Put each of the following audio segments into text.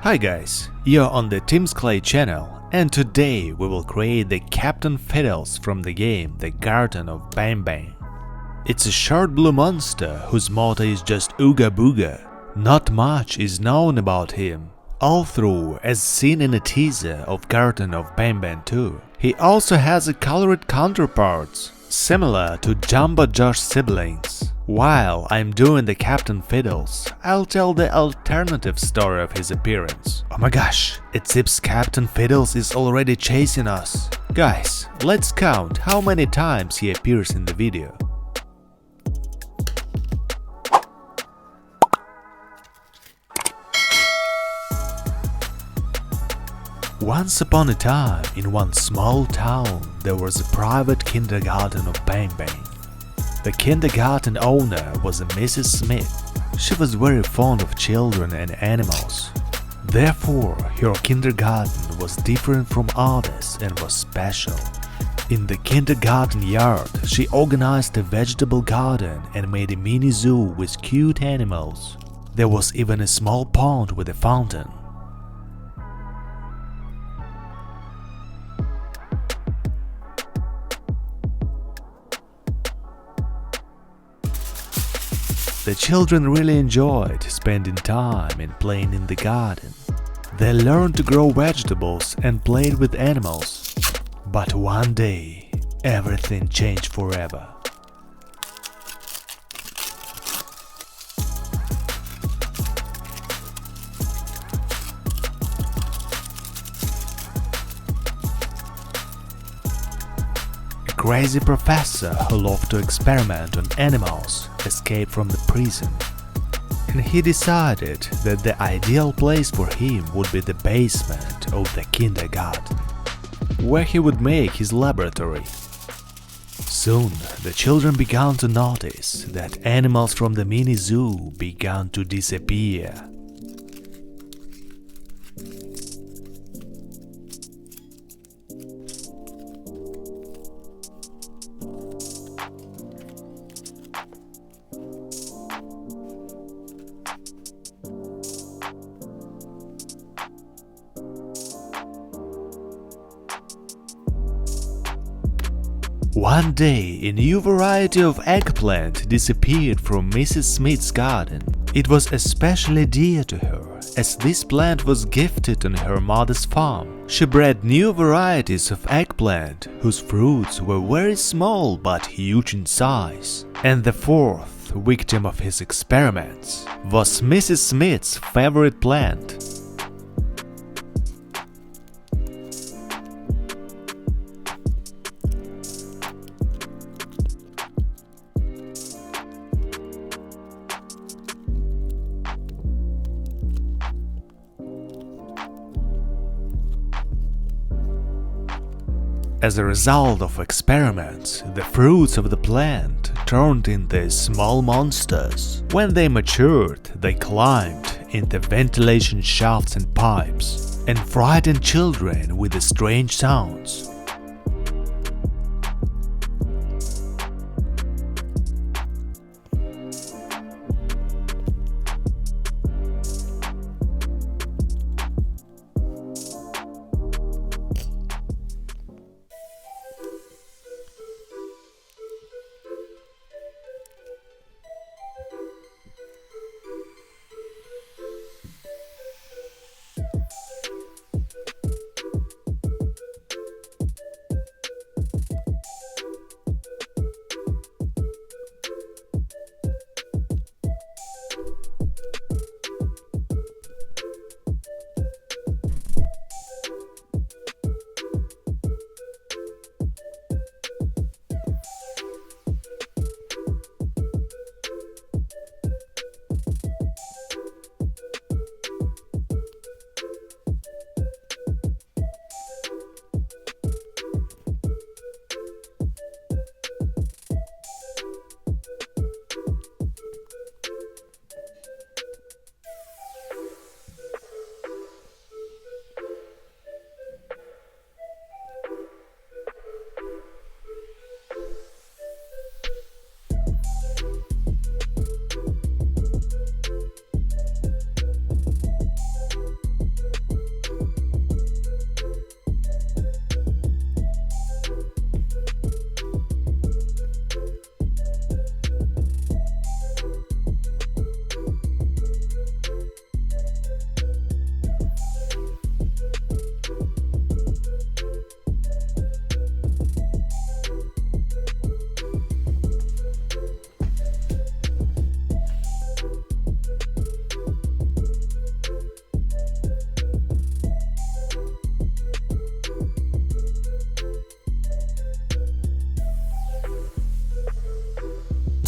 Hi guys, you're on the Tim's Clay channel, and today we will create the Captain Fiddles from the game The Garten of Banban. It's a short blue monster whose motto is just Ooga Booga. Not much is known about him, although as seen in a teaser of Garten of Banban 2. He also has a colored counterparts, similar to Jumbo Josh siblings. While I'm doing the Captain Fiddles, I'll tell the alternative story of his appearance. Oh my gosh, it seems Captain Fiddles is already chasing us. Guys, let's count how many times he appears in the video. Once upon a time, in one small town, there was a private kindergarten of Banban. The kindergarten owner was a Mrs. Smith. She was very fond of children and animals. Therefore, her kindergarten was different from others and was special. In the kindergarten yard, she organized a vegetable garden and made a mini zoo with cute animals. There was even a small pond with a fountain. The children really enjoyed spending time and playing in the garden. They learned to grow vegetables and played with animals. But one day, everything changed forever. A crazy professor who loved to experiment on animals escaped from the prison, and he decided that the ideal place for him would be the basement of the kindergarten, where he would make his laboratory. Soon, the children began to notice that animals from the mini zoo began to disappear. One day, a new variety of eggplant disappeared from Mrs. Smith's garden. It was especially dear to her, as this plant was gifted on her mother's farm. She bred new varieties of eggplant, whose fruits were very small but huge in size. And the fourth victim of his experiments was Mrs. Smith's favorite plant. As a result of experiments, the fruits of the plant turned into small monsters. When they matured, they climbed into ventilation shafts and pipes and frightened children with the strange sounds.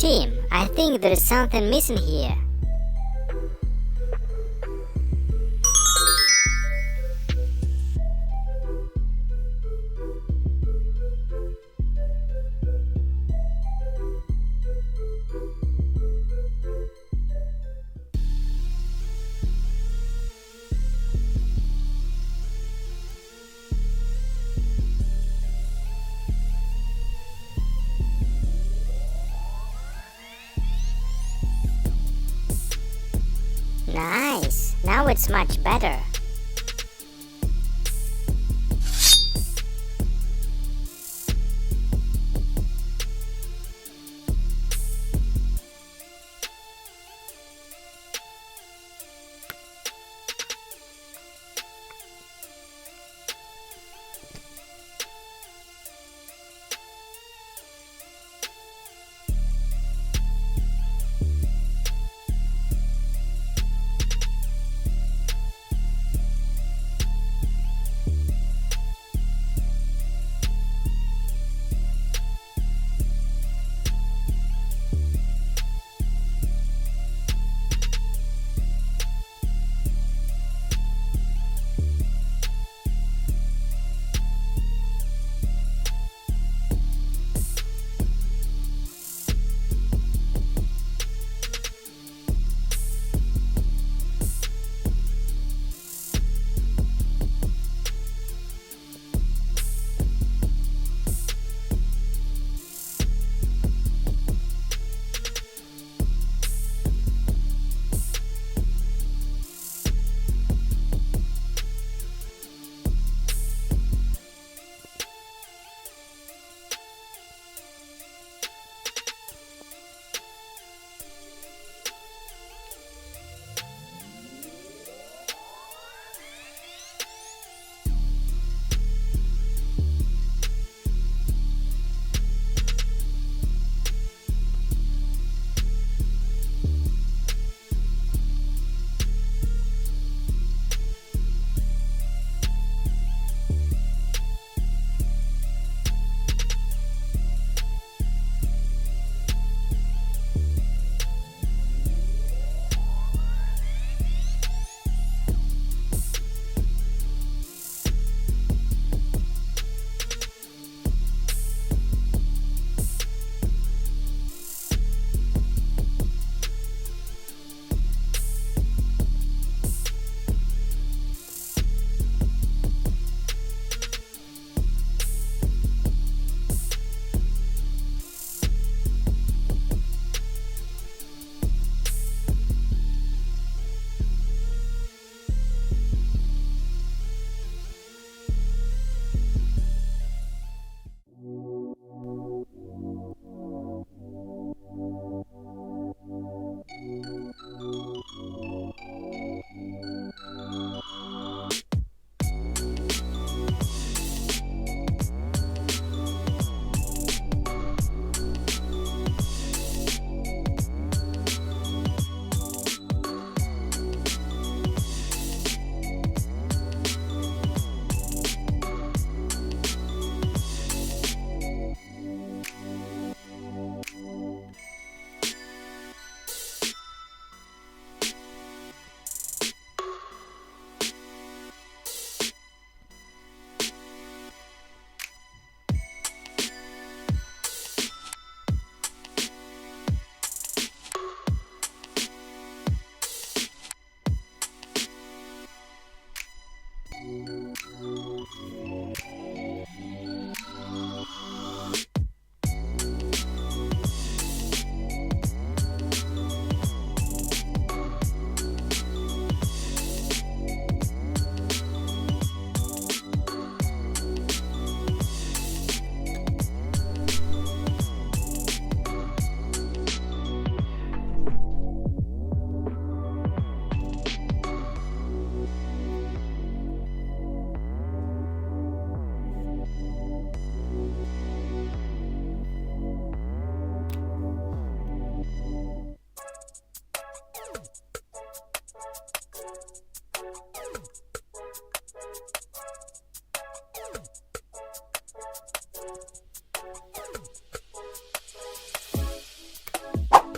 Tim, I think there is something missing here. Nice, now it's much better.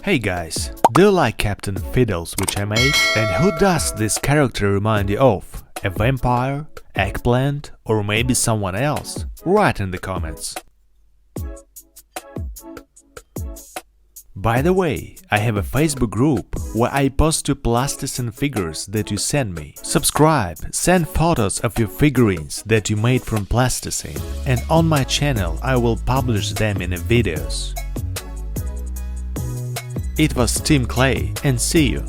Hey guys, do you like Captain Fiddles which I made? And who does this character remind you of? A vampire, eggplant, or maybe someone else? Write in the comments. By the way, I have a Facebook group where I post 2 plasticine figures that you send me. Subscribe, send photos of your figurines that you made from plasticine, and on my channel I will publish them in videos. It was Team Clay, and see you!